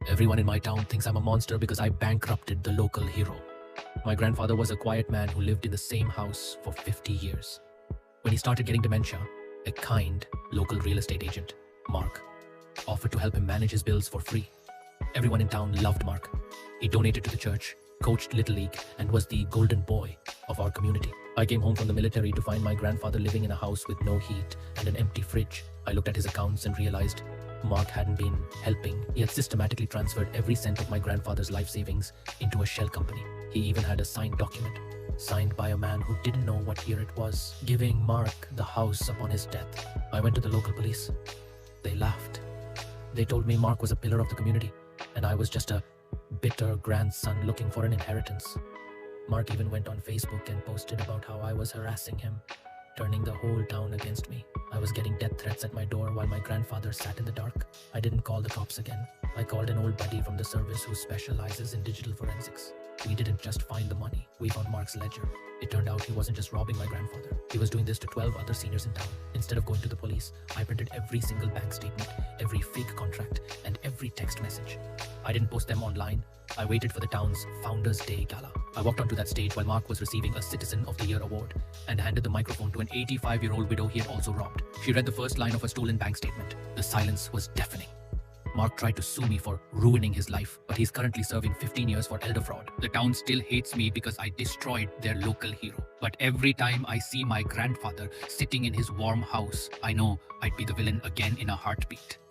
Everyone in my town thinks I'm a monster because I bankrupted the local hero. My grandfather was a quiet man who lived in the same house for 50 years. When he started getting dementia, a kind local real estate agent, Mark, offered to help him manage his bills for free. Everyone in town loved Mark. He donated to the church, coached Little League, and was the golden boy of our community. I came home from the military to find my grandfather living in a house with no heat and an empty fridge. I looked at his accounts and realized Mark hadn't been helping. He had systematically transferred every cent of my grandfather's life savings into a shell company. He even had a signed document, signed by a man who didn't know what year it was, giving Mark the house upon his death. I went to the local police. They laughed. They told me Mark was a pillar of the community, and I was just a bitter grandson looking for an inheritance. Mark even went on Facebook and posted about how I was harassing him, turning the whole town against me. I was getting death threats at my door while my grandfather sat in the dark. I didn't call the cops again. I called an old buddy from the service who specializes in digital forensics. We didn't just find the money, we found Mark's ledger. It turned out he wasn't just robbing my grandfather. He was doing this to 12 other seniors in town. Instead of going to the police, I printed every single bank statement, every fake contract, and every text message. I didn't post them online. I waited for the town's Founders Day Gala. I walked onto that stage while Mark was receiving a Citizen of the Year award and handed the microphone to an 85-year-old widow he had also robbed. She read the first line of a stolen bank statement. The silence was deafening. Mark tried to sue me for ruining his life, but he's currently serving 15 years for elder fraud. The town still hates me because I destroyed their local hero. But every time I see my grandfather sitting in his warm house, I know I'd be the villain again in a heartbeat.